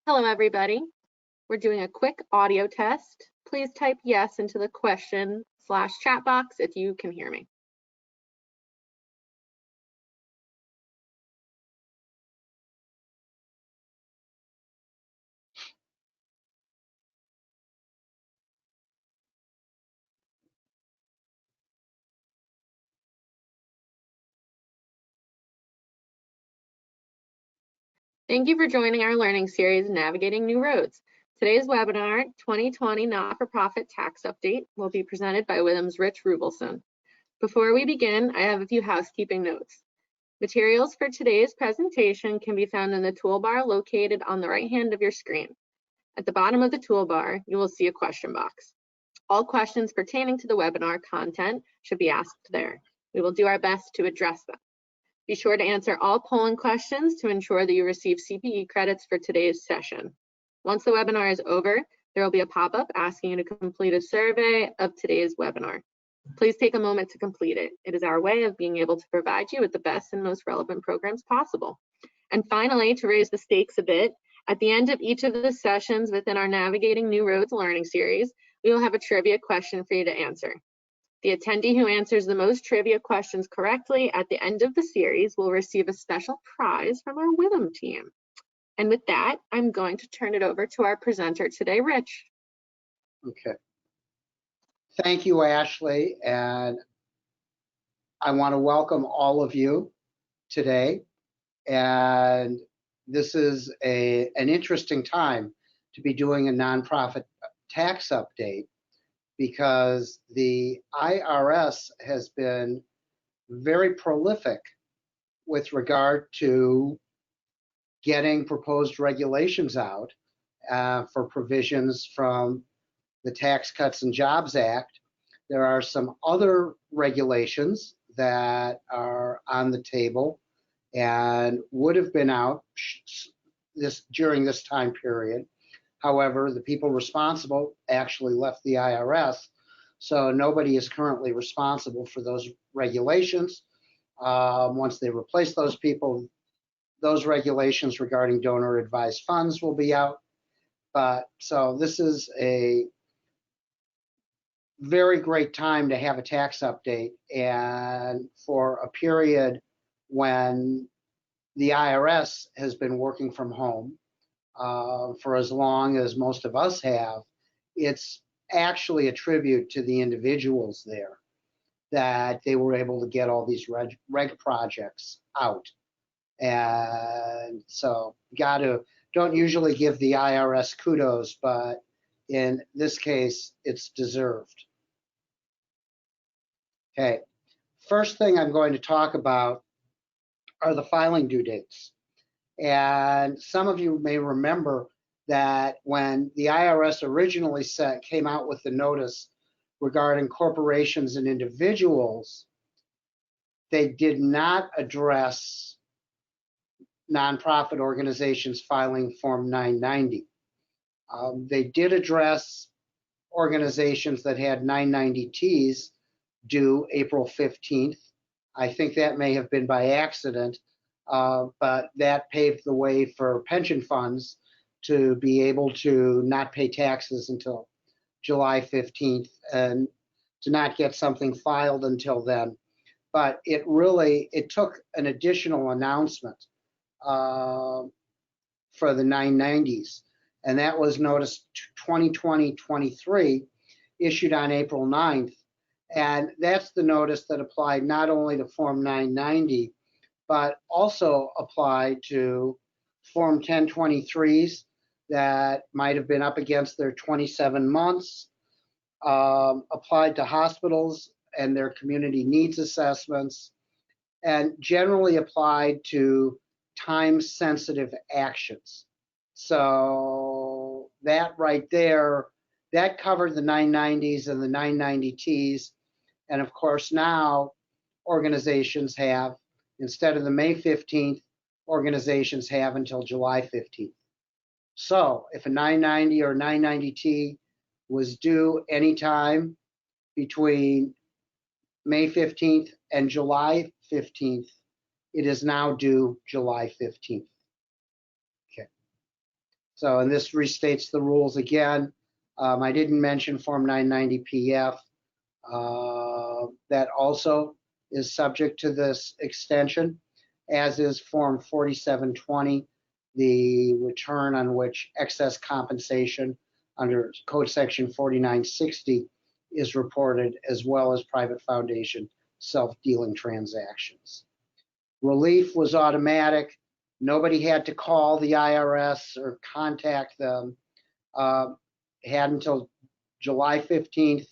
Hello, everybody. We're doing a quick audio test. Please type yes into the question/chat box if you can hear me. Thank you for joining our learning series, Navigating New Roads. Today's webinar, 2020 Not-for-Profit Tax Update, will be presented by Withum's Rich Ruvelson. Before we begin, I have a few housekeeping notes. Materials for today's presentation can be found in the toolbar located on the right hand of your screen. At the bottom of the toolbar, you will see a question box. All questions pertaining to the webinar content should be asked there. We will do our best to address them. Be sure to answer all polling questions to ensure that you receive CPE credits for today's session. Once the webinar is over, there will be a pop-up asking you to complete a survey of today's webinar. Please take a moment to complete it. It is our way of being able to provide you with the best and most relevant programs possible. And finally, to raise the stakes a bit, at the end of each of the sessions within our Navigating New Roads learning series, we will have a trivia question for you to answer. The attendee who answers the most trivia questions correctly at the end of the series will receive a special prize from our Withum team. And with that, I'm going to turn it over to our presenter today, Rich. Okay. Thank you, Ashley. And I want to welcome all of you today. And this is an interesting time to be doing a nonprofit tax update, because the IRS has been very prolific with regard to getting proposed regulations out for provisions from the Tax Cuts and Jobs Act. There are some other regulations that are on the table and would have been out during this time period. However, the people responsible actually left the IRS, so nobody is currently responsible for those regulations. Once they replace those people, those regulations regarding donor advised funds will be out. So this is a very great time to have a tax update, and for a period when the IRS has been working from home for as long as most of us have. It's actually a tribute to the individuals there that they were able to get all these reg projects out. And so don't usually give the IRS kudos, but in this case, it's deserved. Okay, first thing I'm going to talk about are the filing due dates. And some of you may remember that when the IRS originally came out with the notice regarding corporations and individuals, they did not address nonprofit organizations filing Form 990. They did address organizations that had 990Ts due April 15th. I think that may have been by accident. But that paved the way for pension funds to be able to not pay taxes until July 15th and to not get something filed until then. But it took an additional announcement for the 990s, and that was Notice 2020-23 issued on April 9th. And that's the notice that applied not only to Form 990, but also applied to Form 1023s that might have been up against their 27 months, applied to hospitals and their community needs assessments, and generally applied to time-sensitive actions. So that right there, that covered the 990s and the 990Ts. And of course now organizations have, instead of the May 15th, organizations have until July 15th. So if a 990 or 990T was due anytime between May 15th and July 15th, it is now due July 15th. Okay. So, and this restates the rules again. I didn't mention Form 990 PF. That also is subject to this extension, as is Form 4720, the return on which excess compensation under Code Section 4960 is reported, as well as private foundation self-dealing transactions. Relief was automatic. Nobody had to call the IRS or contact them. Had until July 15th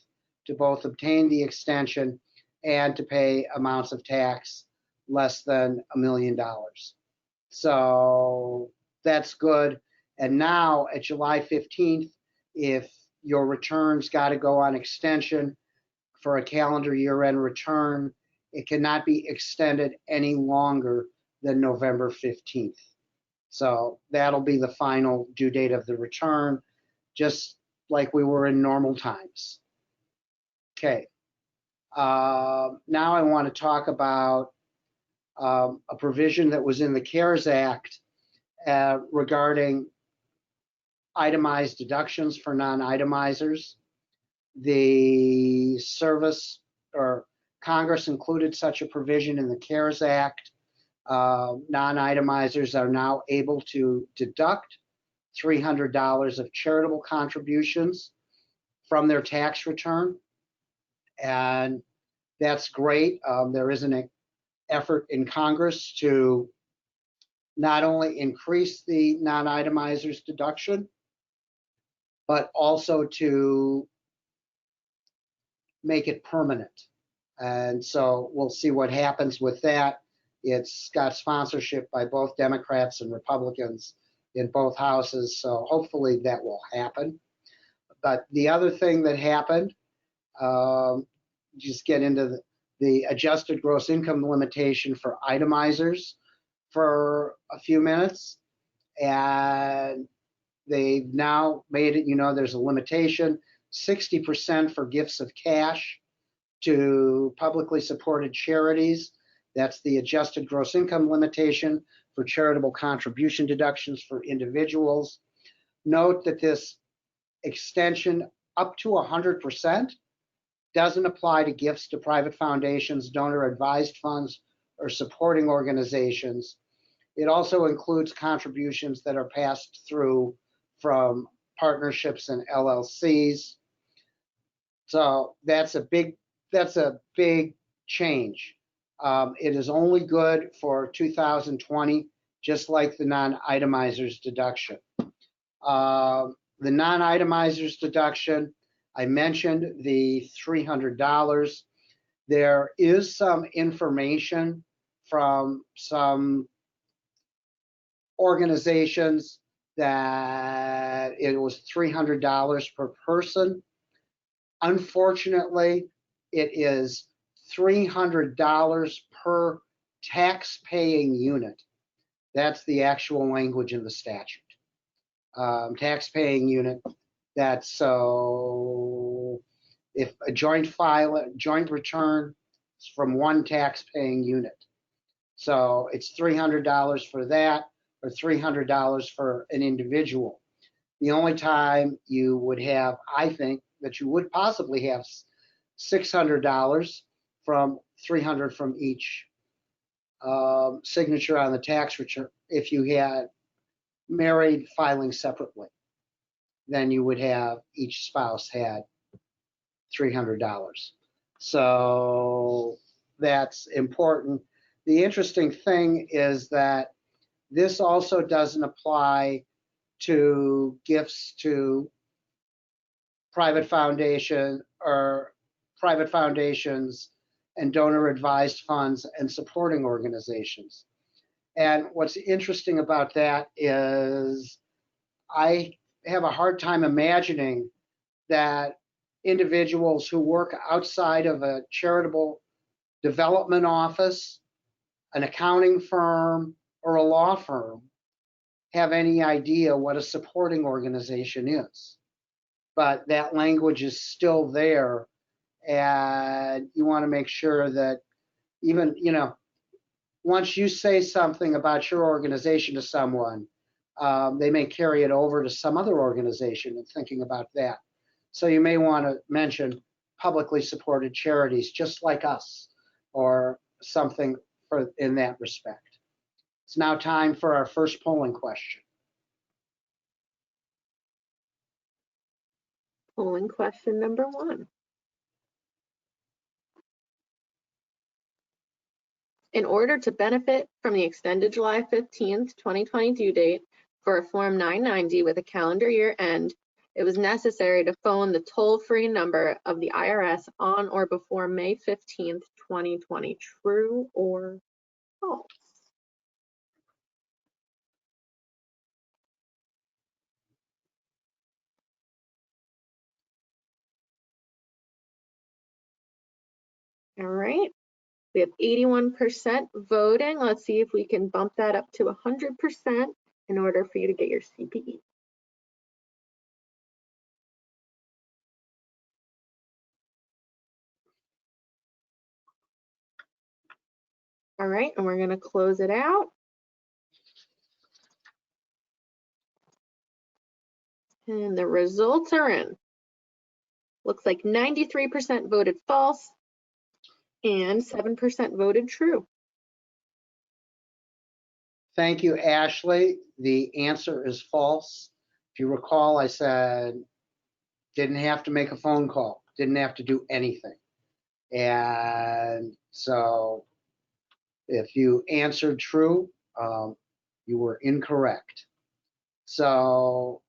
to both obtain the extension and to pay amounts of tax less than $1 million. So that's good. And now at July 15th, if your returns got to go on extension for a calendar year-end return, it cannot be extended any longer than November 15th. So that'll be the final due date of the return, just like we were in normal times. Okay. Now I want to talk about a provision that was in the CARES Act regarding itemized deductions for non-itemizers. The service or Congress included such a provision in the CARES Act. Non-itemizers are now able to deduct $300 of charitable contributions from their tax return, and that's great. There is an effort in Congress to not only increase the non-itemizers deduction, but also to make it permanent. And so we'll see what happens with that. It's got sponsorship by both Democrats and Republicans in both houses, so hopefully that will happen. But the other thing that happened, just get into the adjusted gross income limitation for itemizers for a few minutes. And they've now made it, there's a limitation, 60% for gifts of cash to publicly supported charities. That's the adjusted gross income limitation for charitable contribution deductions for individuals. Note that this extension up to 100% doesn't apply to gifts to private foundations, donor advised funds, or supporting organizations. It also includes contributions that are passed through from partnerships and LLCs. So that's a big change. It is only good for 2020, just like the non-itemizers deduction. The non-itemizers deduction, I mentioned the $300. There is some information from some organizations that it was $300 per person. Unfortunately, it is $300 per tax-paying unit. That's the actual language in the statute. Tax-paying unit. That's so if a joint return is from one tax-paying unit. So it's $300 for that, or $300 for an individual. The only time you would have, I think, that you would possibly have $600 from $300 from each signature on the tax return. If you had married filing separately, then you would have each spouse had $300. So that's important. The interesting thing is that this also doesn't apply to gifts to private foundation or private foundations and donor advised funds and supporting organizations. And what's interesting about that is I have a hard time imagining that individuals who work outside of a charitable development office, an accounting firm, or a law firm have any idea what a supporting organization is. But that language is still there, and you want to make sure that even, once you say something about your organization to someone, they may carry it over to some other organization and thinking about that. So you may want to mention publicly supported charities just like us, or something in that respect. It's now time for our first polling question. Polling question number 1. In order to benefit from the extended July 15th, 2020 due date for a Form 990 with a calendar year end, it was necessary to phone the toll-free number of the IRS on or before May 15th, 2020. True or false? All right. We have 81% voting. Let's see if we can bump that up to 100% in order for you to get your CPE. All right, and we're going to close it out. And the results are in. Looks like 93% voted false and 7% voted true. Thank you, Ashley. The answer is false. If you recall, I said didn't have to make a phone call, didn't have to do anything. And so if you answered true, you were incorrect. So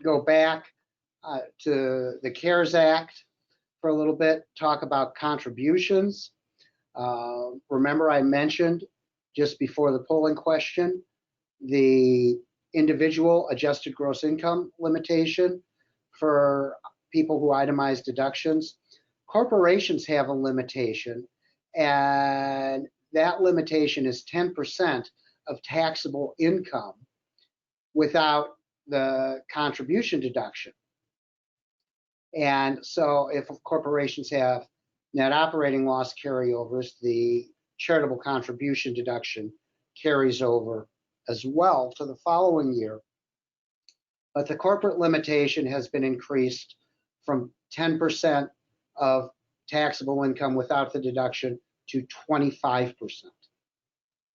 go back to the CARES Act for a little bit, talk about contributions. Remember I mentioned just before the polling question, the individual adjusted gross income limitation for people who itemize deductions. Corporations have a limitation, and that limitation is 10% of taxable income without the contribution deduction. And so if corporations have net operating loss carryovers, the charitable contribution deduction carries over as well to the following year. But the corporate limitation has been increased from 10% of taxable income without the deduction to 25%.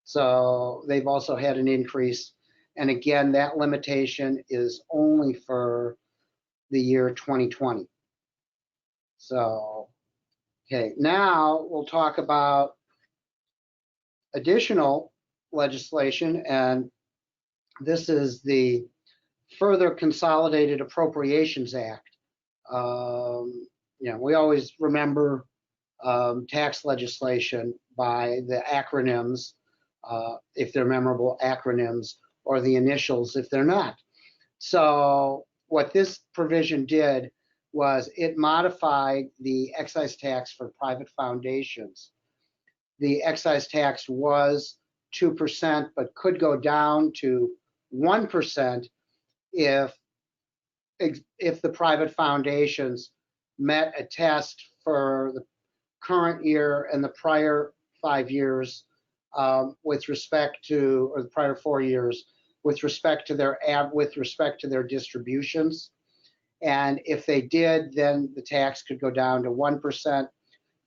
So they've also had an increase. And again, that limitation is only for the year 2020. So, okay, now we'll talk about additional legislation, and this is the Further Consolidated Appropriations Act. We always remember tax legislation by the acronyms, if they're memorable acronyms, or the initials if they're not. So what this provision did was it modified the excise tax for private foundations. The excise tax was 2%, but could go down to 1% if the private foundations met a test for the current year and the prior 5 years with respect to, or the prior 4 years with respect to their distributions. And if they did, then the tax could go down to 1%.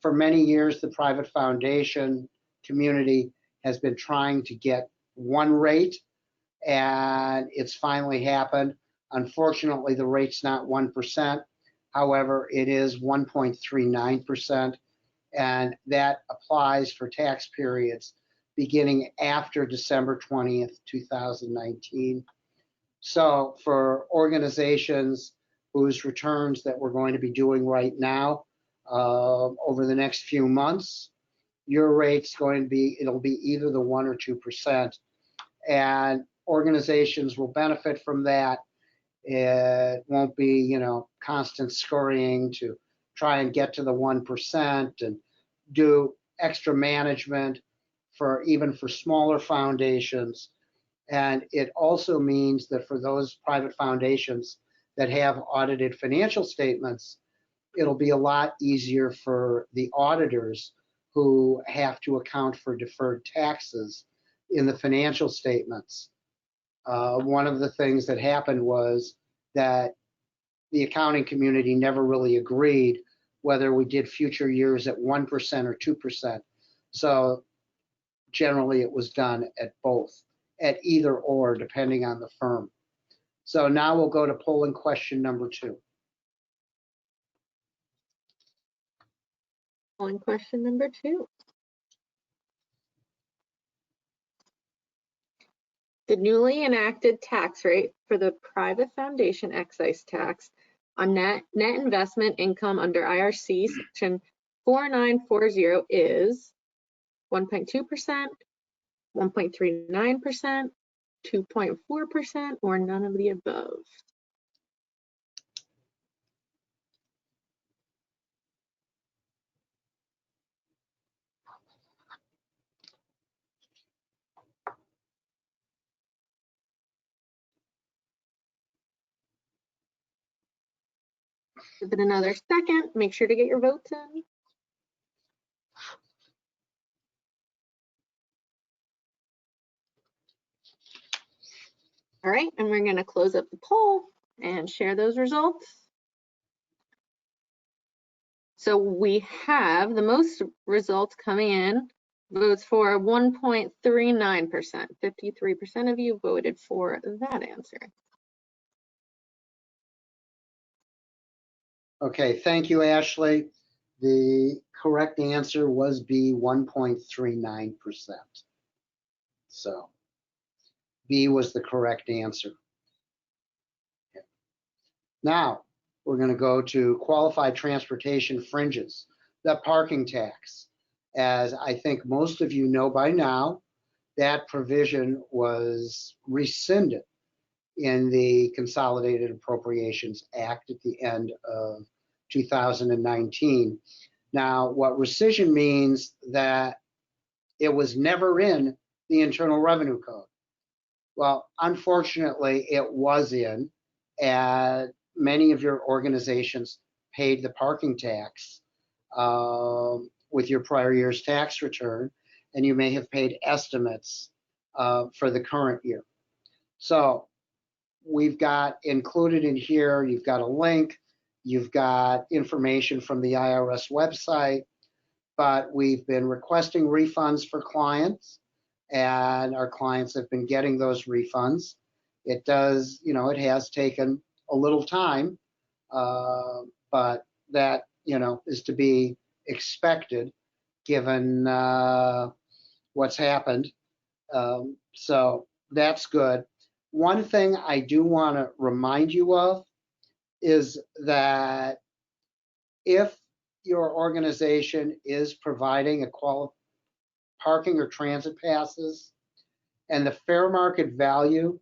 For many years, the private foundation community has been trying to get one rate, and it's finally happened. Unfortunately, the rate's not 1%. However, it is 1.39%, and that applies for tax periods beginning after December 20th, 2019. So for organizations whose returns that we're going to be doing right now over the next few months, your rate's going to be, it'll be either the 1 or 2%, and organizations will benefit from that. It won't be, constant scurrying to try and get to the 1% and do extra management even for smaller foundations. And it also means that for those private foundations that have audited financial statements, it'll be a lot easier for the auditors who have to account for deferred taxes in the financial statements. One of the things that happened was that the accounting community never really agreed whether we did future years at 1% or 2%. So generally it was done at both, at either or, depending on the firm. So now we'll go to polling question number 2. Polling question number 2. The newly enacted tax rate for the private foundation excise tax on net investment income under IRC section 4940 is 1.2%, 1.39%, 2.4%, or none of the above. Give it another second. Make sure to get your votes in. All right, and we're going to close up the poll and share those results. So we have the most results coming in, votes for 1.39%. 53% of you voted for that answer. Okay, thank you, Ashley. The correct answer was B, 1.39%. So B was the correct answer. Okay. Now, we're going to go to qualified transportation fringes, the parking tax. As I think most of you know by now, that provision was rescinded in the Consolidated Appropriations Act at the end of 2019. Now, what rescission means that it was never in the Internal Revenue Code. Well, unfortunately, it was in, and many of your organizations paid the parking tax with your prior year's tax return, and you may have paid estimates for the current year. So we've got included in here, you've got a link, you've got information from the IRS website, but we've been requesting refunds for clients, and our clients have been getting those refunds. It does, it has taken a little time, but that, is to be expected given what's happened. So that's good. One thing I do want to remind you of is that if your organization is providing parking or transit passes and the fair market value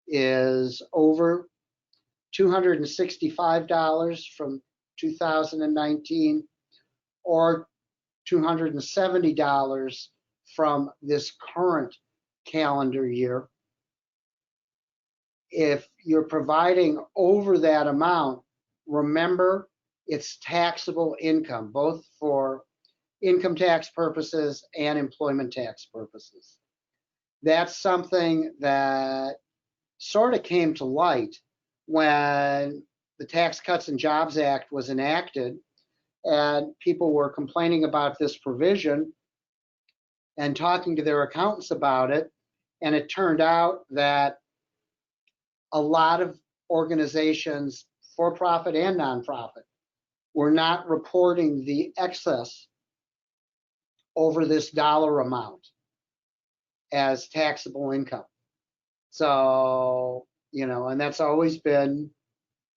is over $265 from 2019 or $270 from this current calendar year, if you're providing over that amount, remember it's taxable income, both for income tax purposes and employment tax purposes. That's something that sort of came to light when the Tax Cuts and Jobs Act was enacted, and people were complaining about this provision and talking to their accountants about it. And it turned out that a lot of organizations, for-profit and nonprofit, were not reporting the excess over this dollar amount as taxable income. So, and that's always been,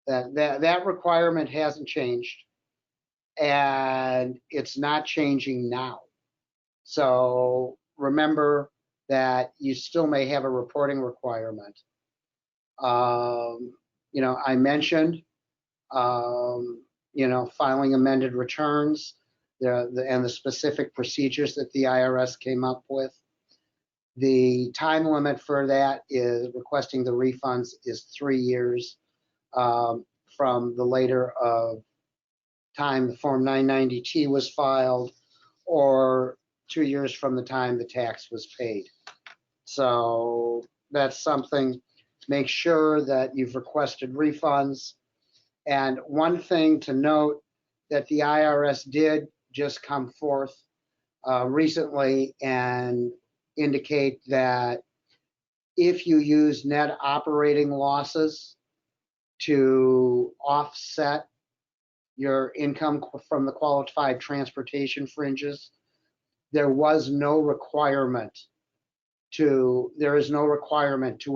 that requirement hasn't changed, and it's not changing now. So remember that you still may have a reporting requirement. I mentioned, filing amended returns, and the specific procedures that the IRS came up with. The time limit for that is requesting the refunds is 3 years from the later of time the Form 990T was filed, or 2 years from the time the tax was paid. So that's something, make sure that you've requested refunds. And one thing to note that the IRS did just come forth recently and indicate that if you use net operating losses to offset your income from the qualified transportation fringes, there is no requirement to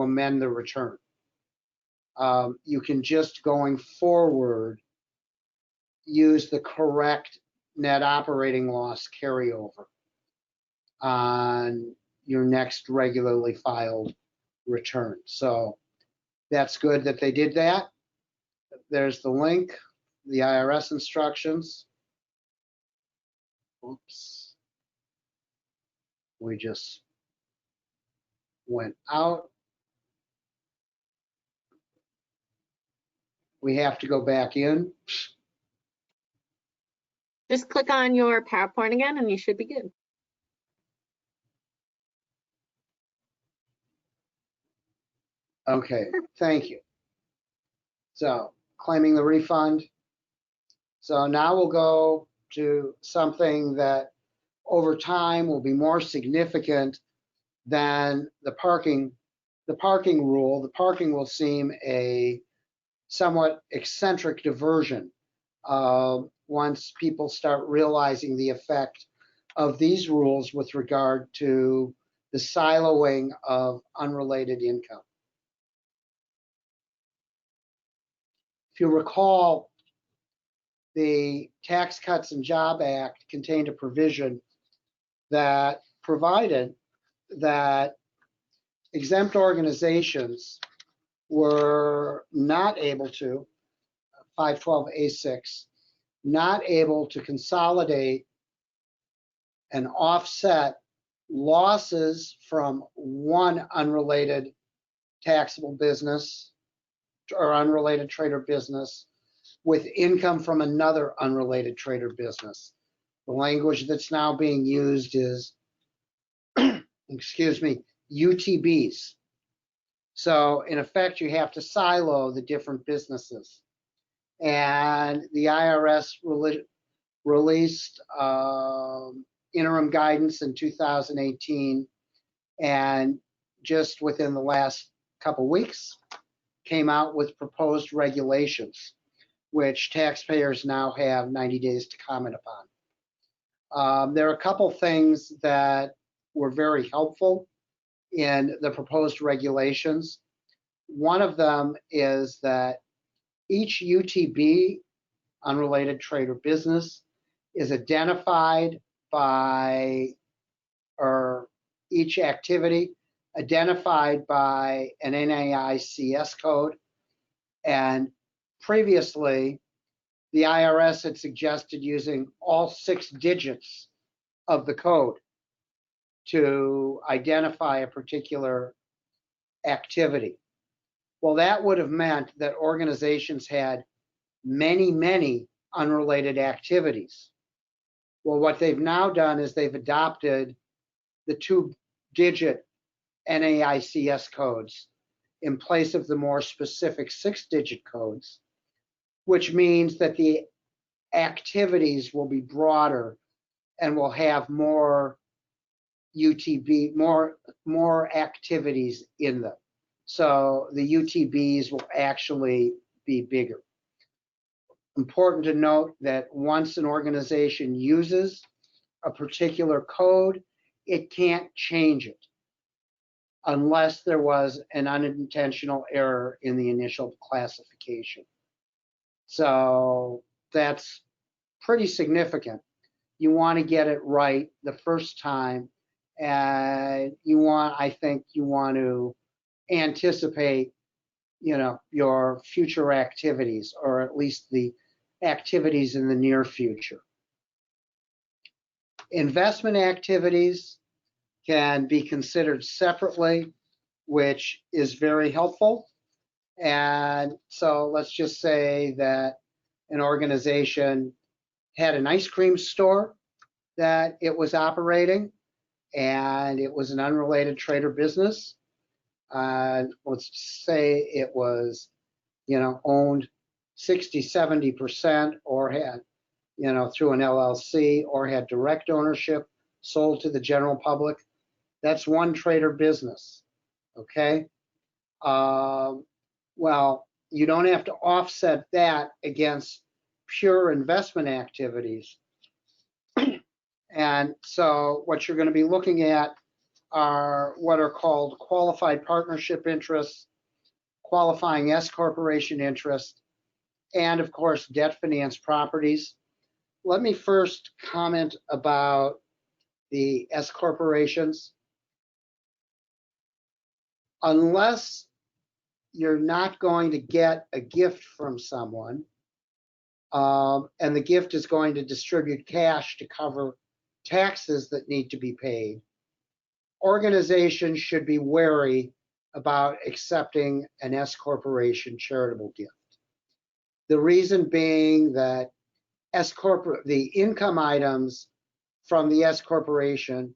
amend the return. You can just, going forward, use the correct net operating loss carryover on your next regularly filed return. So that's good that they did that. There's the link, the IRS instructions. Oops. We just went out. We have to go back in. Just click on your PowerPoint again and you should be good. Okay, thank you. So claiming the refund. So now we'll go to something that over time will be more significant than the parking rule. The parking will seem a somewhat eccentric diversion once people start realizing the effect of these rules with regard to the siloing of unrelated income. If you recall, the Tax Cuts and Jobs Act contained a provision that provided that exempt organizations were not able to, 512A6, not able to consolidate and offset losses from one unrelated taxable business or unrelated trade or business with income from another unrelated trade or business. The language that's now being used is, excuse me, UTBs. So in effect, you have to silo the different businesses. And the IRS released interim guidance in 2018, and just within the last couple weeks, came out with proposed regulations, which taxpayers now have 90 days to comment upon. There are a couple things that were very helpful in the proposed regulations. One of them is that each UTB, unrelated trade or business, is identified by, or each activity identified by an NAICS code. And previously, the IRS had suggested using all 6 digits of the code to identify a particular activity. Well, that would have meant that organizations had many, many unrelated activities. Well, what they've now done is they've adopted the 2-digit NAICS codes in place of the more specific 6-digit codes, which means that the activities will be broader and will have more UTB, more activities in them. So the UTBs will actually be bigger. Important to note that once an organization uses a particular code, it can't change it unless there was an unintentional error in the initial classification. So that's pretty significant. You want to get it right the first time, and I think you want to anticipate, your future activities, or at least the activities in the near future. Investment activities can be considered separately, which is very helpful. And so let's just say that an organization had an ice cream store that it was operating, and it was an unrelated trade or business. let's say it was, owned 60, 70% or had, through an LLC or had direct ownership, sold to the general public. That's one trader business, okay? Well, you don't have to offset that against pure investment activities. And so what you're going to be looking at are what are called qualified partnership interests, qualifying S corporation interest, and of course, debt finance properties. Let me first comment about the S corporations. Unless you're not going to get a gift from someone, and the gift is going to distribute cash to cover taxes that need to be paid, organizations should be wary about accepting an S corporation charitable gift. The reason being that the income items from the S corporation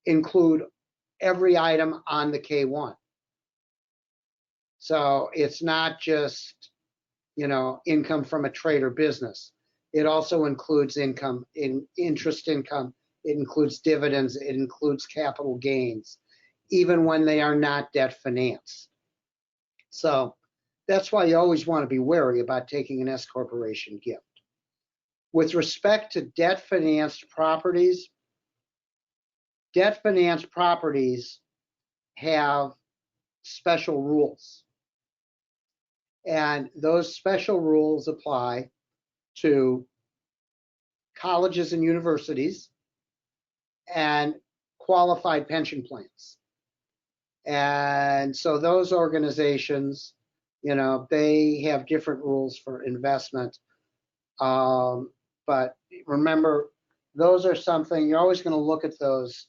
include every item on the K1. So it's not just, income from a trade or business. It also includes interest income. It includes dividends. It includes capital gains, even when they are not debt financed. So that's why you always want to be wary about taking an S corporation gift. With respect to debt financed properties have special rules. And those special rules apply to colleges and universities and qualified pension plans. And so those organizations, they have different rules for investment. But remember, those are something, you're always going to look at those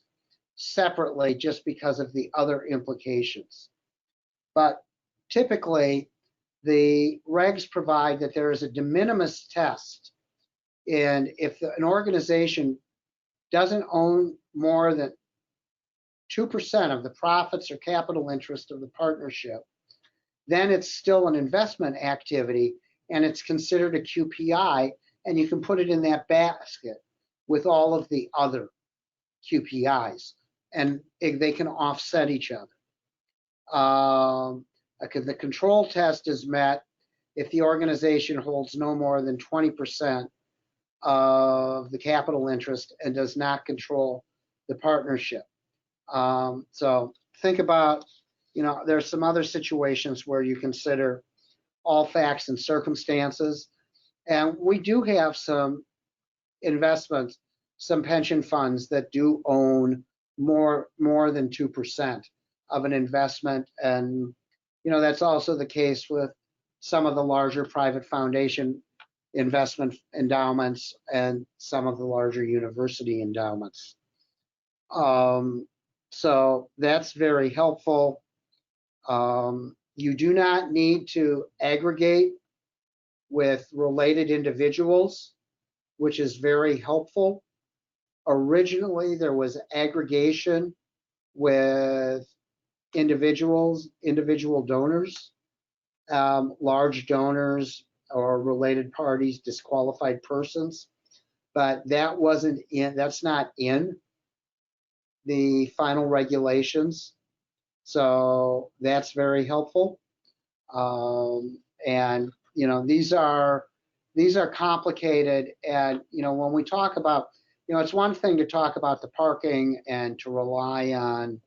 separately just because of the other implications. But typically, the regs provide that there is a de minimis test, and if an organization doesn't own more than 2% of the profits or capital interest of the partnership, then it's still an investment activity and it's considered a QPI, and you can put it in that basket with all of the other QPIs, and they can offset each other. The control test is met if the organization holds no more than 20% of the capital interest and does not control the partnership. So think about, there's some other situations where you consider all facts and circumstances. And we do have some investments, some pension funds that do own more than 2% of an investment. And, that's also the case with some of the larger private foundation investment endowments and some of the larger university endowments. So that's very helpful. You do not need to aggregate with related individuals, which is very helpful. Originally, there was aggregation with individual donors, large donors or related parties, disqualified persons, but that's not in the final regulations. So that's very helpful. And these are complicated. And when we talk about, it's one thing to talk about the parking and to rely on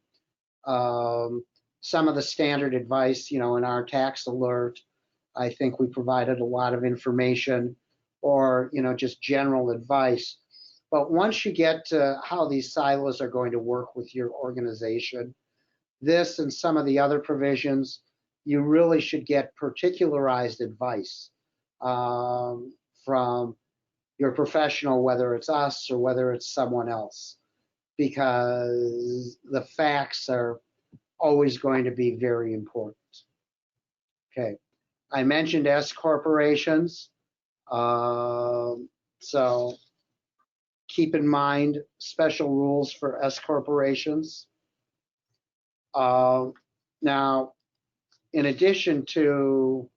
some of the standard advice, in our tax alert. I think we provided a lot of information, or just general advice. But once you get to how these silos are going to work with your organization, this and some of the other provisions, you really should get particularized advice from your professional, whether it's us or whether it's someone else, because the facts are always going to be very important. Okay, I mentioned S corporations, so keep in mind special rules for S corporations. Now, in addition to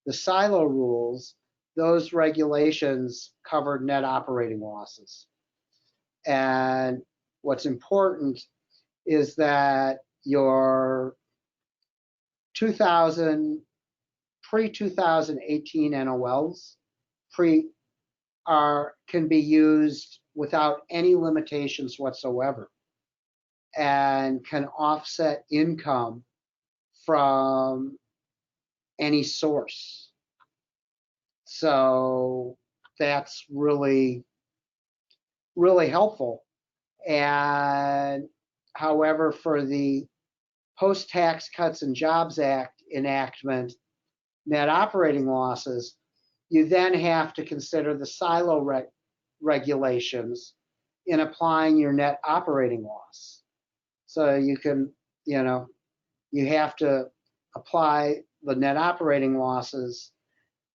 the silo rules, those regulations covered net operating losses. And what's important is that your pre-2018 NOLs can be used without any limitations whatsoever and can offset income from any source. So that's really, really helpful. And however, for the Post-Tax Cuts and Jobs Act enactment, net operating losses, you then have to consider the silo regulations in applying your net operating loss. So you can, you have to apply the net operating losses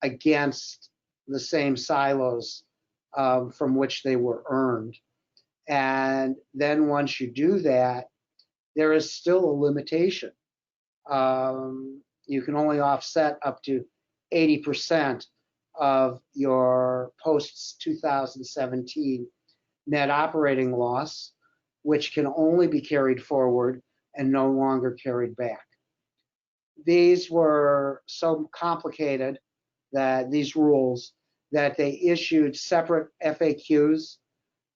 against the same silos from which they were earned. And then once you do that, there is still a limitation. You can only offset up to 80% of your post-2017 net operating loss, which can only be carried forward and no longer carried back. These were so complicated, that these rules, that they issued separate FAQs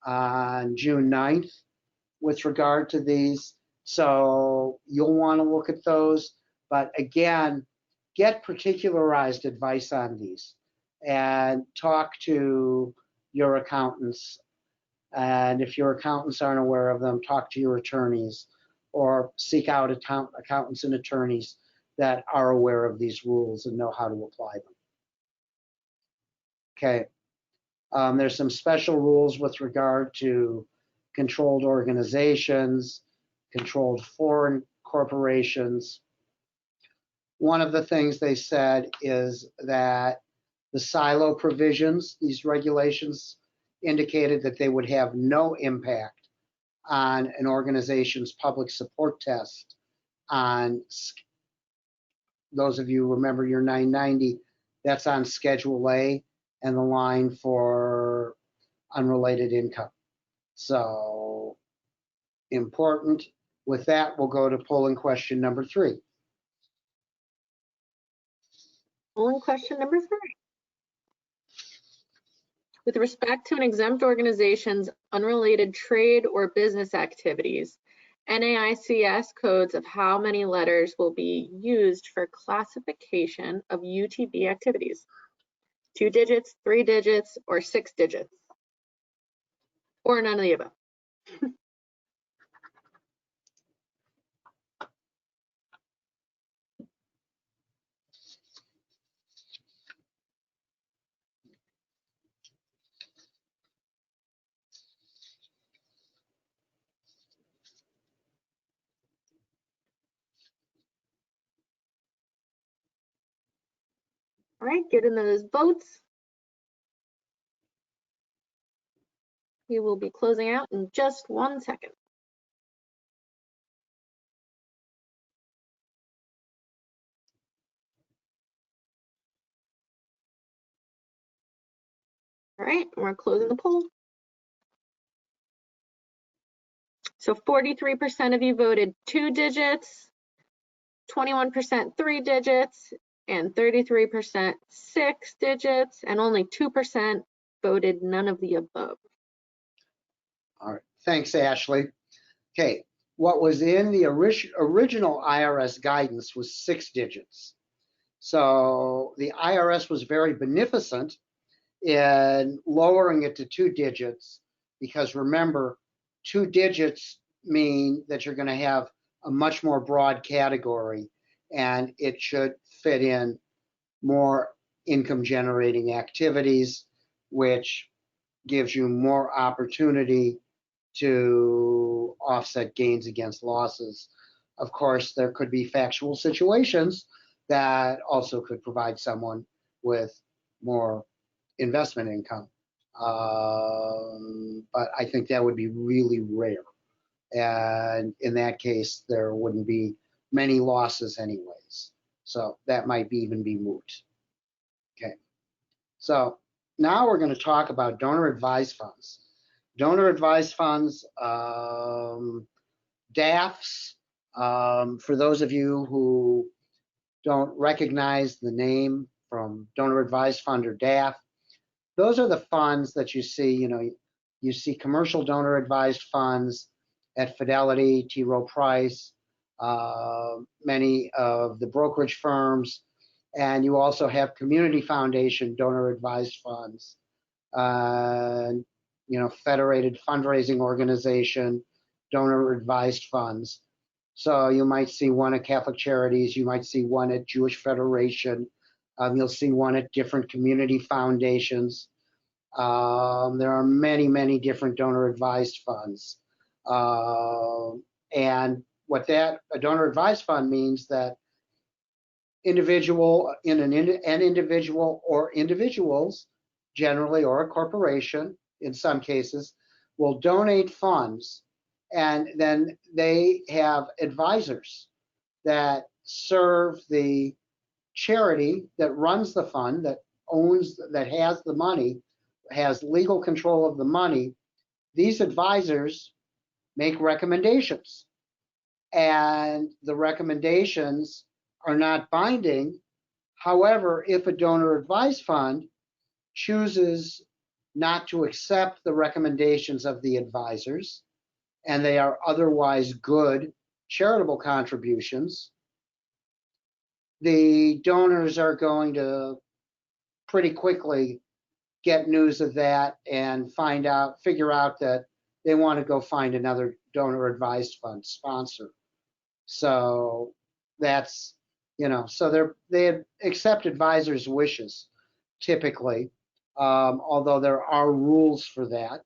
on June 9th with regard to these. So you'll want to look at those. But again, get particularized advice on these and talk to your accountants. And if your accountants aren't aware of them, talk to your attorneys or seek out accountants and attorneys that are aware of these rules and know how to apply them. Okay. There's some special rules with regard to controlled organizations, controlled foreign corporations. One of the things they said is that the silo provisions, these regulations, indicated that they would have no impact on an organization's public support test on, those of you who remember your 990, that's on Schedule A and the line for unrelated income. So important. With that, we'll go to polling question number 3. Polling question number 3. With respect to an exempt organization's unrelated trade or business activities, NAICS codes of how many letters will be used for classification of UTB activities? 2 digits, 3 digits, or 6 digits? Or none of the above? All right, get in those votes. We will be closing out in just 1 second. All right, we're closing the poll. So 43% of you voted 2 digits, 21% 3 digits, and 33% 6 digits, and only 2% voted none of the above. All right, thanks, Ashley. Okay, what was in the original IRS guidance was 6 digits. So the IRS was very beneficent in lowering it to 2 digits, because remember, 2 digits mean that you're going to have a much more broad category, and it should fit in more income generating activities, which gives you more opportunity to offset gains against losses. Of course, there could be factual situations that also could provide someone with more investment income. But I think that would be really rare. And in that case, there wouldn't be many losses anyways. So that might even be moot. Okay. So now we're going to talk about donor advised funds. Donor advised funds, DAFs, for those of you who don't recognize the name from donor advised fund or DAF, those are the funds that you see, you see commercial donor advised funds at Fidelity, T. Rowe Price, many of the brokerage firms, and you also have community foundation donor advised funds, Federated Fundraising Organization, donor advised funds. So you might see one at Catholic Charities, you might see one at Jewish Federation, you'll see one at different community foundations. There are many, many different donor advised funds. And what a donor advised fund means that an individual or individuals, generally, or a corporation, in some cases, will donate funds, and then they have advisors that serve the charity that runs the fund, that has the money, has legal control of the money. These advisors make recommendations, and the recommendations are not binding. However, if a donor advised fund chooses not to accept the recommendations of the advisors, and they are otherwise good charitable contributions, the donors are going to pretty quickly get news of that and figure out that they want to go find another donor advised fund sponsor. So that's, so they accept advisors' wishes typically, although there are rules for that.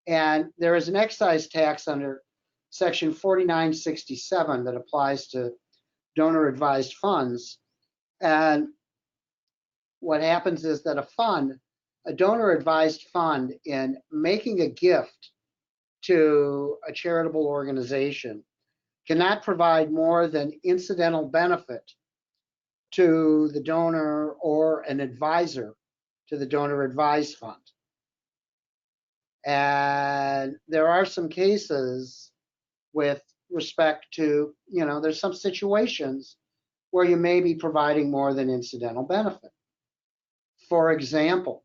And there is an excise tax under Section 4967 that applies to donor advised funds. And what happens is that a donor advised fund, in making a gift to a charitable organization, cannot provide more than incidental benefit to the donor or an advisor to the donor advised fund. And there are some cases with respect to, there's some situations where you may be providing more than incidental benefit. For example,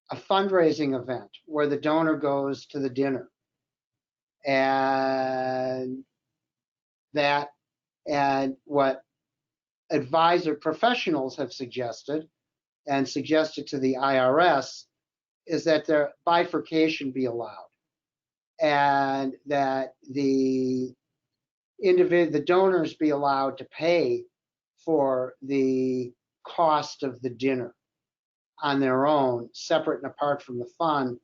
a fundraising event where the donor goes to the dinner, and what advisor professionals have suggested to the IRS is that their bifurcation be allowed, and that the donors be allowed to pay for the cost of the dinner on their own, separate and apart from the fund,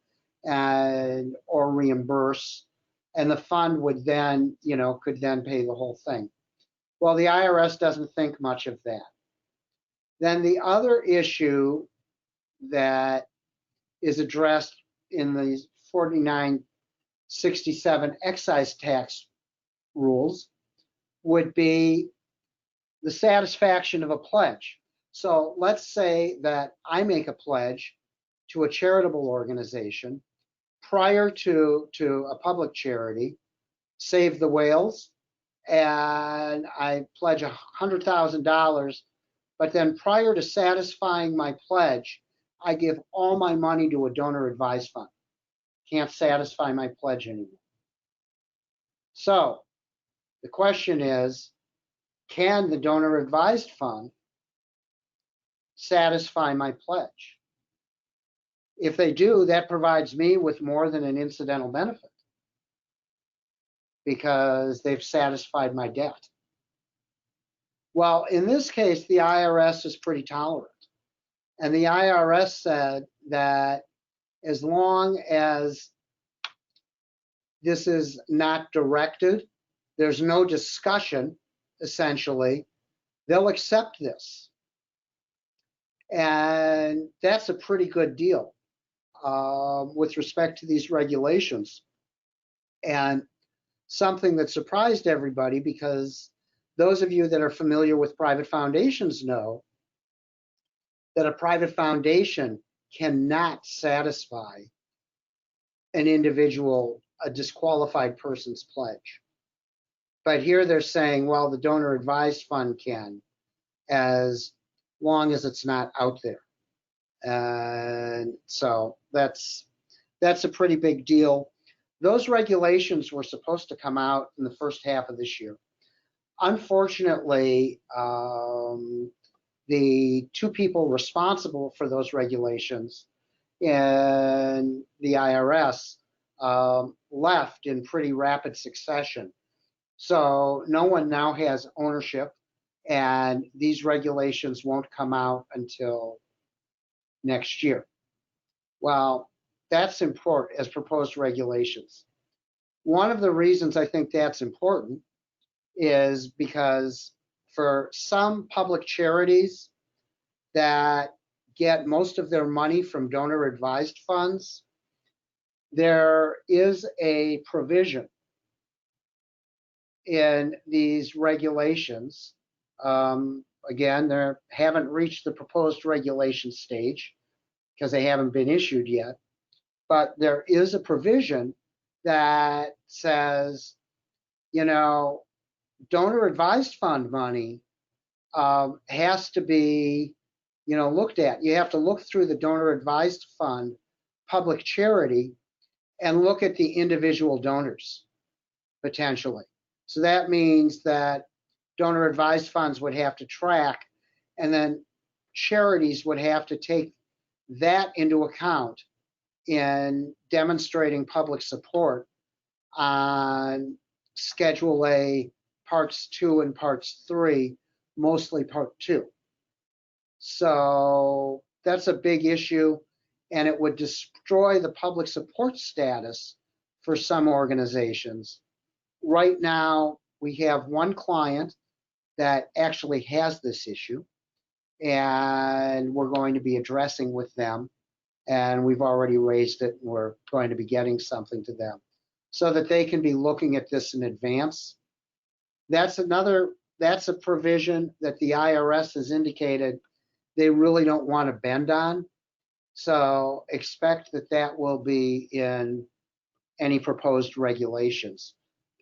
or reimburse, and the fund would then, could then pay the whole thing. Well, the IRS doesn't think much of that. Then the other issue that is addressed in the 4967 excise tax rules would be the satisfaction of a pledge. So let's say that I make a pledge to a charitable organization prior to a public charity, Save the Whales, and I pledge $100,000, but then prior to satisfying my pledge, I give all my money to a donor advised fund. Can't satisfy my pledge anymore. So the question is, can the donor advised fund satisfy my pledge? If they do, that provides me with more than an incidental benefit because they've satisfied my debt. Well, in this case, the IRS is pretty tolerant. And the IRS said that as long as this is not directed, there's no discussion, essentially, they'll accept this. And that's a pretty good deal with respect to these regulations. And something that surprised everybody, because those of you that are familiar with private foundations know that a private foundation cannot satisfy an individual, a disqualified person's pledge. But here they're saying, well, the donor advised fund can, as long as it's not out there. And so that's a pretty big deal. Those regulations were supposed to come out in the first half of this year. Unfortunately, the two people responsible for those regulations in the IRS left in pretty rapid succession. So no one now has ownership, and these regulations won't come out until next year. Well, that's important as proposed regulations. One of the reasons I think that's important is because for some public charities that get most of their money from donor advised funds, there is a provision in these regulations. Again, they haven't reached the proposed regulation stage because they haven't been issued yet, but there is a provision that says, you know, donor advised fund money has to be, you know, looked at. You have to look through the donor advised fund public charity and look at the individual donors potentially. So that means that donor advised funds would have to track, and then charities would have to take that into account in demonstrating public support on Schedule A, Parts 2 and Parts 3, mostly Part 2. So that's a big issue, and it would destroy the public support status for some organizations. Right now, we have one client that actually has this issue, and we're going to be addressing with them, and we've already raised it, and we're going to be getting something to them so that they can be looking at this in advance. That's a provision that the IRS has indicated they really don't want to bend on. So expect that that will be in any proposed regulations.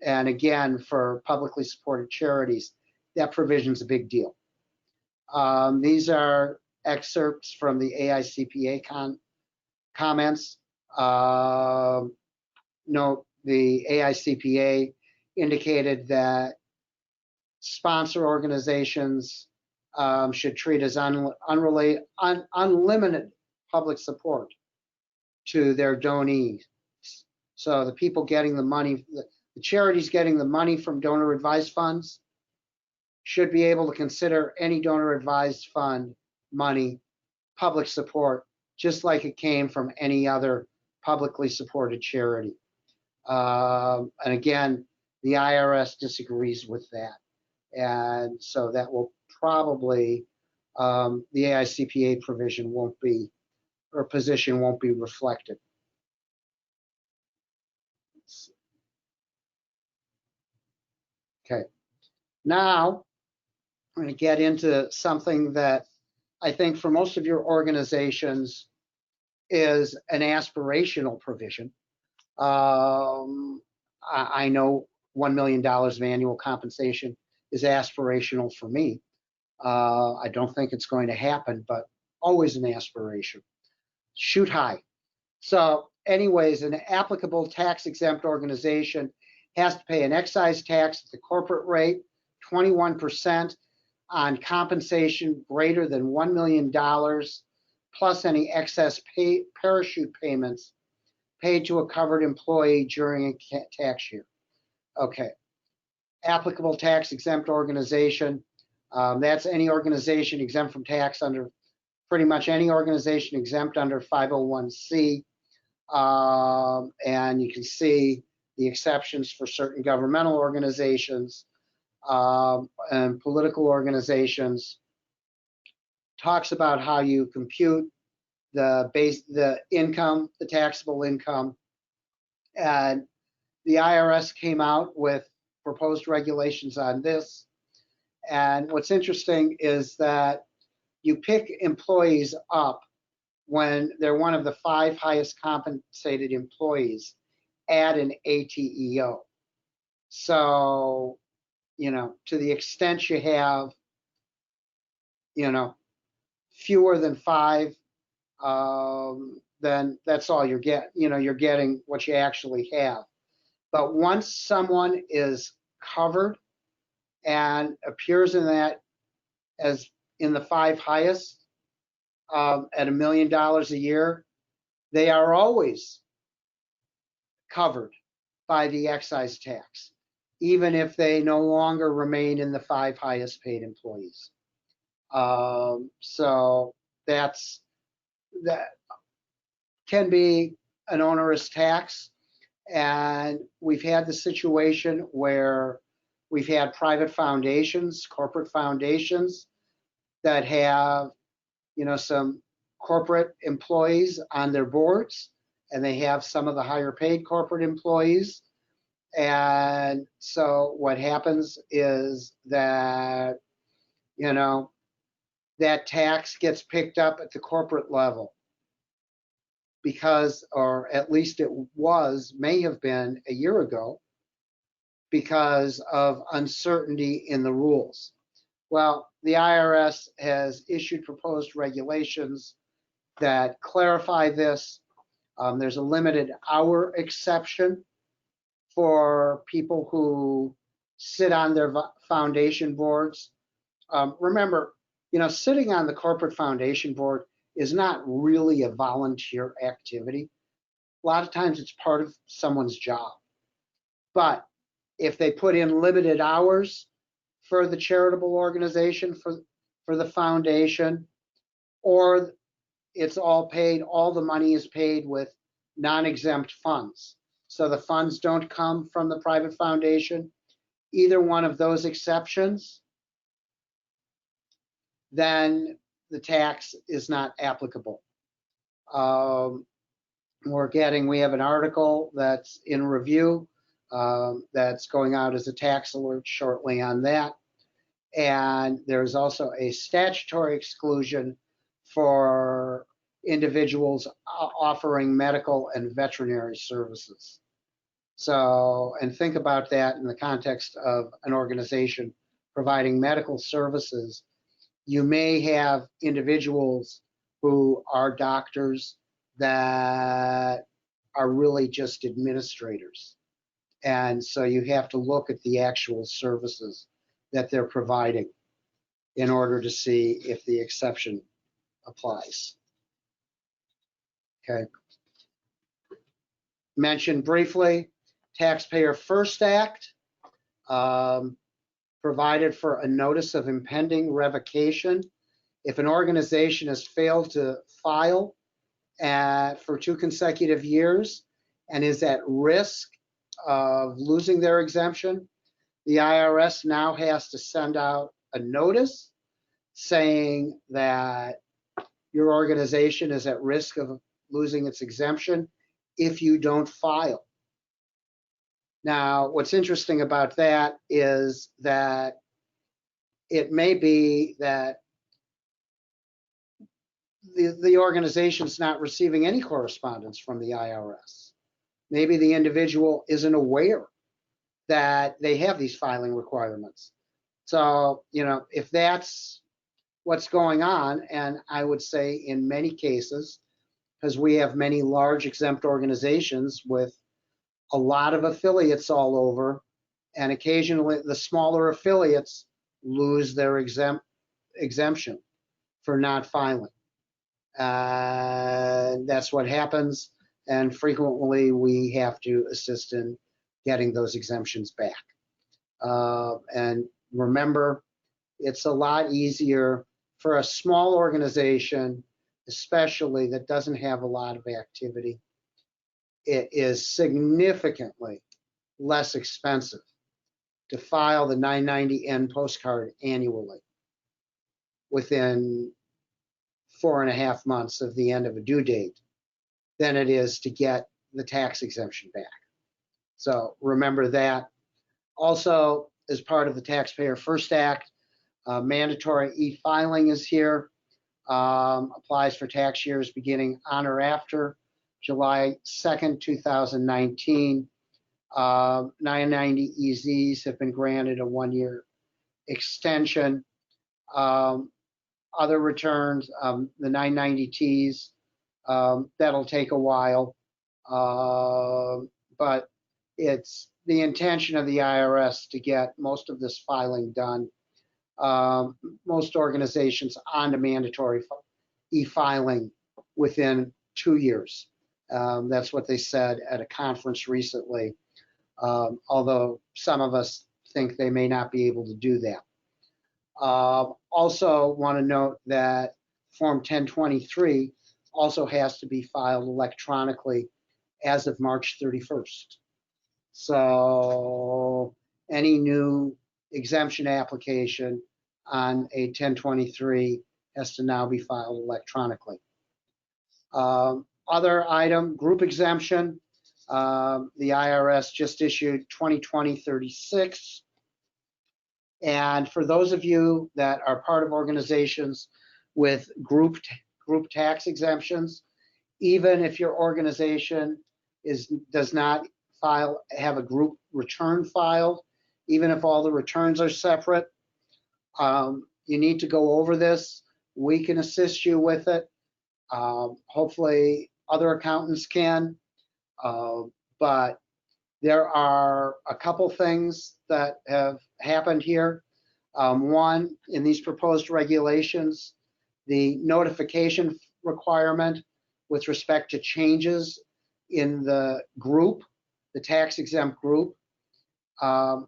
And again, for publicly supported charities, that provision is a big deal. These are excerpts from the AICPA comments. Note the AICPA indicated that sponsor organizations should treat as unlimited public support to their donees. So the people getting the money, the charities getting the money from donor advised funds should be able to consider any donor advised fund money public support, just like it came from any other publicly supported charity. And again, the IRS disagrees with that. And so that will probably, the AICPA provision won't be, or position won't be reflected. Okay, now I'm going to get into something that I think for most of your organizations is an aspirational provision. I know $1 million of annual compensation is aspirational for me. I don't think it's going to happen, but always an aspiration. Shoot high. So anyways, an applicable tax exempt organization has to pay an excise tax at the corporate rate, 21% on compensation greater than $1 million, plus any excess parachute payments paid to a covered employee during a tax year. Okay. Applicable tax exempt organization. That's any organization exempt from tax under, pretty much any organization exempt under 501c. And you can see the exceptions for certain governmental organizations and political organizations. Talks about how you compute the income, the taxable income. And the IRS came out with proposed regulations on this. And what's interesting is that you pick employees up when they're one of the 5 highest compensated employees at an ATEO. So, to the extent you have, fewer than 5, then that's all you're getting. You're getting what you actually have. But once someone is covered and appears in that as in the 5 highest at $1 million a year, they are always covered by the excise tax, even if they no longer remain in the 5 highest paid employees. So that can be an onerous tax. And we've had the situation where we've had private foundations, corporate foundations that have, some corporate employees on their boards, and they have some of the higher paid corporate employees. And so what happens is that, that tax gets picked up at the corporate level because, or at least it may have been a year ago, because of uncertainty in the rules. Well, the IRS has issued proposed regulations that clarify this. There's a limited hour exception for people who sit on their foundation boards. Remember, sitting on the corporate foundation board is not really a volunteer activity. A lot of times it's part of someone's job. But if they put in limited hours for the charitable organization, for the foundation, or it's all paid, all the money is paid with non-exempt funds. So the funds don't come from the private foundation, either one of those exceptions, then the tax is not applicable. We have an article that's in review that's going out as a tax alert shortly on that. And there's also a statutory exclusion for individuals offering medical and veterinary services. So, and think about that in the context of an organization providing medical services. You may have individuals who are doctors that are really just administrators. And so you have to look at the actual services that they're providing in order to see if the exception applies. Okay. Mentioned briefly, Taxpayer First Act provided for a notice of impending revocation if an organization has failed to file for 2 consecutive years and is at risk of losing their exemption. The IRS now has to send out a notice saying that your organization is at risk of losing its exemption if you don't file. Now, what's interesting about that is that it may be that the organization's not receiving any correspondence from the IRS. Maybe the individual isn't aware that they have these filing requirements. So, if that's what's going on, and I would say in many cases, because we have many large exempt organizations with a lot of affiliates all over, and occasionally the smaller affiliates lose their exemption for not filing. That's what happens, and frequently we have to assist in getting those exemptions back. And remember, it's a lot easier for a small organization, especially that doesn't have a lot of activity. It is significantly less expensive to file the 990N postcard annually within 4.5 months of the end of a due date than it is to get the tax exemption back. So remember that. Also, as part of the Taxpayer First Act, mandatory e-filing is here. Applies for tax years beginning on or after July 2nd, 2019. 990 EZs have been granted a 1-year extension. Other returns, the 990Ts, that'll take a while. But it's the intention of the IRS to get most of this filing done. Most organizations on to mandatory e-filing within 2 years. That's what they said at a conference recently, although some of us think they may not be able to do that. Also want to note that Form 1023 also has to be filed electronically as of March 31st. So any new exemption application on a 1023 has to now be filed electronically. Other item, group exemption. The IRS just issued 2020-36. And for those of you that are part of organizations with group tax exemptions, even if your organization does not have a group return filed, even if all the returns are separate, you need to go over this. We can assist you with it. Hopefully other accountants can, but there are a couple things that have happened here. One, in these proposed regulations, the notification requirement with respect to changes in the group, the tax exempt group,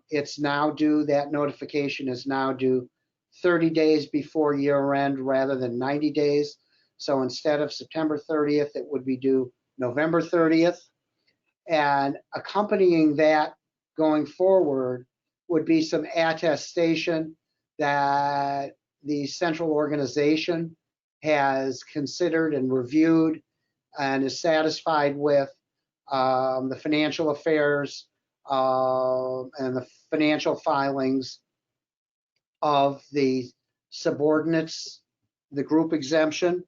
it's now due, that notification is now due 30 days before year end rather than 90 days. So instead of September 30th, it would be due November 30th. And accompanying that going forward would be some attestation that the central organization has considered and reviewed and is satisfied with the financial affairs and the financial filings of the subordinates, the group exemption.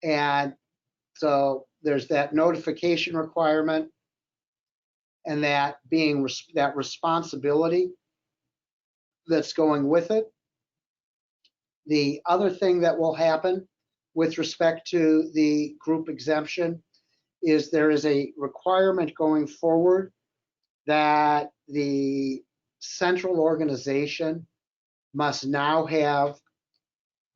And so there's that notification requirement and that being that responsibility that's going with it. The other thing that will happen with respect to the group exemption is there is a requirement going forward that the central organization must now have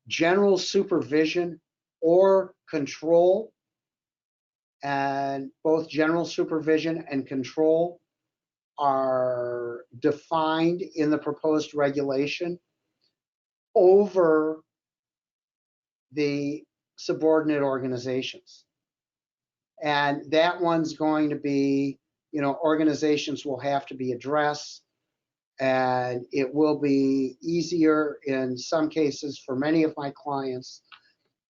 general supervision or control, and both general supervision and control are defined in the proposed regulation over the subordinate organizations. And that one's going to be, organizations will have to be addressed, and it will be easier in some cases for many of my clients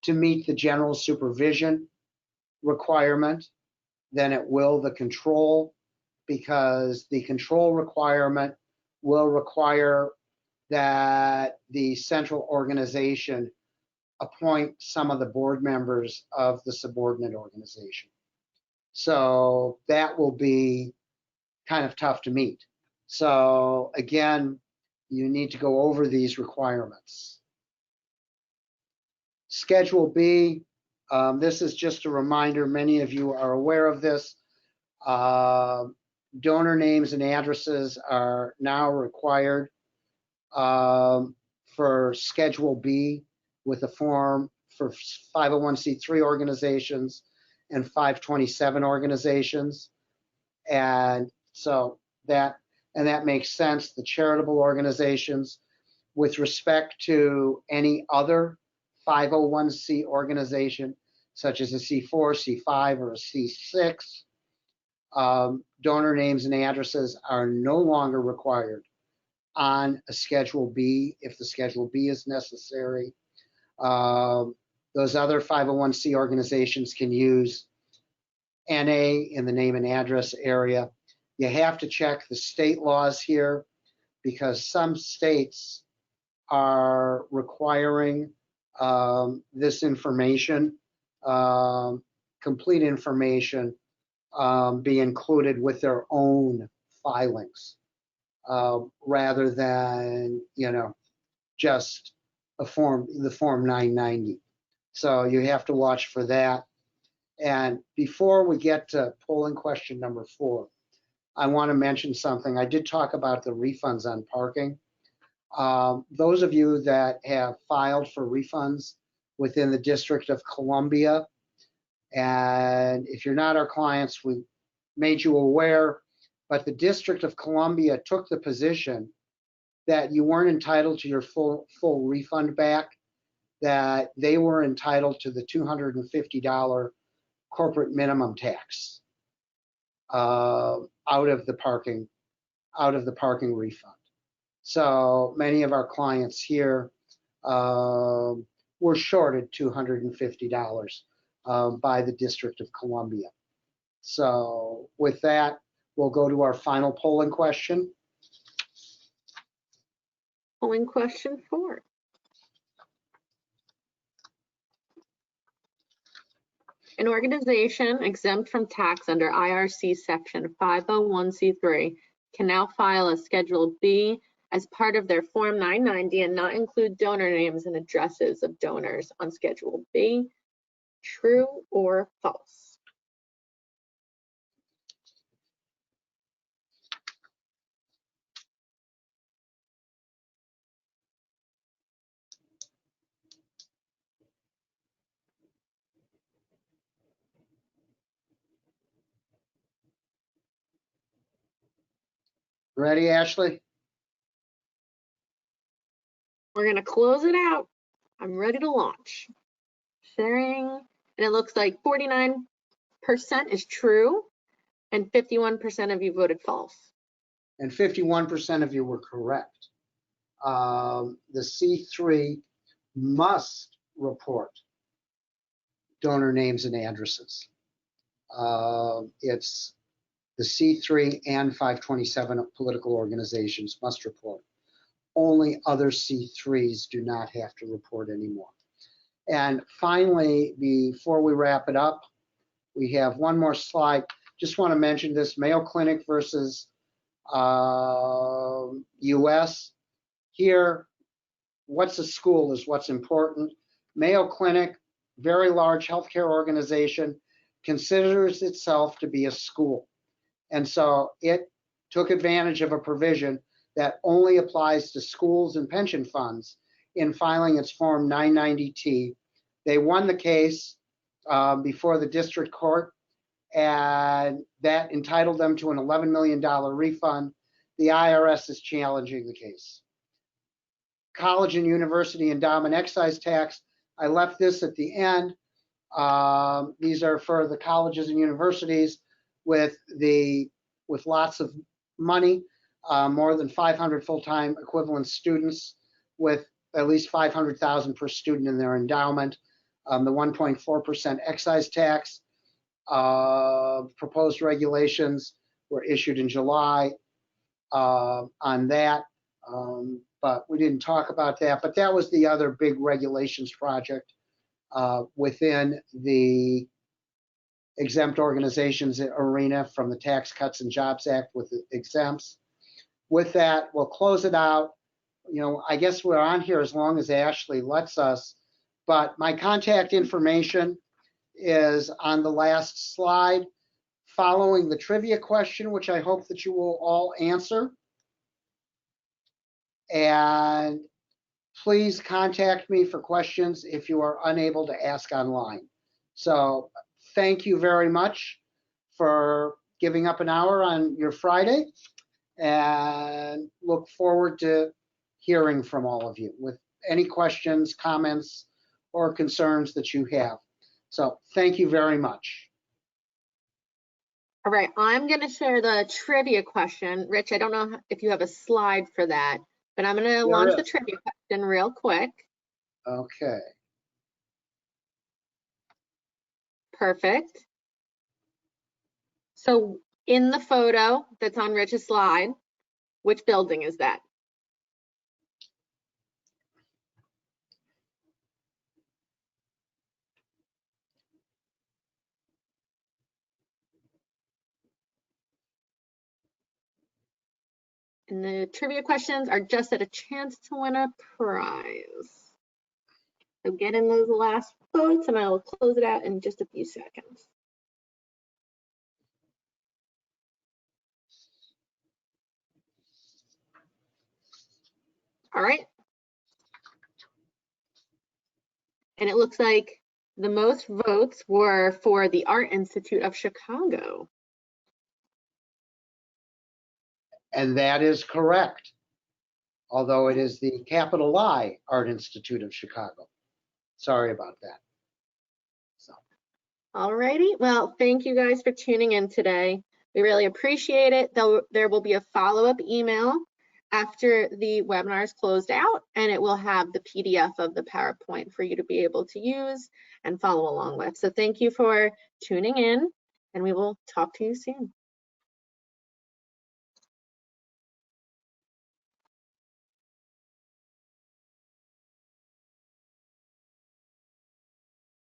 to meet the general supervision requirement than it will the control, because the control requirement will require that the central organization appoint some of the board members of the subordinate organization. So that will be kind of tough to meet. So again, you need to go over these requirements. Schedule B, this is just a reminder, many of you are aware of this. Donor names and addresses are now required for Schedule B with a form for 501c3 organizations and 527 organizations. And so that makes sense. The charitable organizations, with respect to any other 501c organization, such as a C4, C5, or a C6, donor names and addresses are no longer required on a Schedule B if the Schedule B is necessary. Those other 501c organizations can use NA in the name and address area. You have to check the state laws here because some states are requiring this information, complete information, be included with their own filings rather than, just the Form 990. So you have to watch for that. And before we get to polling question number 4, I want to mention something. I did talk about the refunds on parking. Those of you that have filed for refunds within the District of Columbia, and if you're not our clients, we made you aware, but the District of Columbia took the position that you weren't entitled to your full refund back, that they were entitled to the $250 corporate minimum tax out of the parking refund. So many of our clients here were shorted $250 by the District of Columbia. So with that, we'll go to our final polling question. Polling question 4. An organization exempt from tax under IRC Section 501c3 can now file a Schedule B as part of their Form 990 and not include donor names and addresses of donors on Schedule B. True or false? Ready, Ashley? We're going to close it out. I'm ready to launch. Sharing, and it looks like 49% is true and 51% of you voted false. And 51% of you were correct. The C3 must report donor names and addresses. It's the C3 and 527 political organizations must report. Only other C3s do not have to report anymore. And finally, before we wrap it up, we have one more slide. Just want to mention this Mayo Clinic versus US. Here, what's a school is what's important. Mayo Clinic, very large healthcare organization, considers itself to be a school. And so it took advantage of a provision that only applies to schools and pension funds in filing its Form 990T. They won the case before the district court, and that entitled them to an $11 million refund. The IRS is challenging the case. College and university endowment excise tax, I left this at the end. These are for the colleges and universities with lots of money, more than 500 full-time equivalent students with at least 500,000 per student in their endowment. The 1.4% excise tax proposed regulations were issued in July on that, but we didn't talk about that. But that was the other big regulations project within the exempt organizations arena from the Tax Cuts and Jobs Act with the exempts. With that, we'll close it out. I guess we're on here as long as Ashley lets us, but my contact information is on the last slide following the trivia question, which I hope that you will all answer. And please contact me for questions if you are unable to ask online. So thank you very much for giving up an hour on your Friday, and look forward to hearing from all of you with any questions, comments, or concerns that you have. So thank you very much. All right, I'm going to share the trivia question. Rich, I don't know if you have a slide for that, but I'm going to launch the trivia question real quick. Okay. Perfect. So in the photo that's on Rich's slide, which building is that? And the trivia questions are just at a chance to win a prize. So get in those last votes and I will close it out in just a few seconds. All right. And it looks like the most votes were for the Art Institute of Chicago. And that is correct. Although it is the capital I Art Institute of Chicago. Sorry about that. So. All righty. Well, thank you guys for tuning in today. We really appreciate it. There will be a follow-up email after the webinar is closed out, and it will have the PDF of the PowerPoint for you to be able to use and follow along with. So thank you for tuning in, and we will talk to you soon.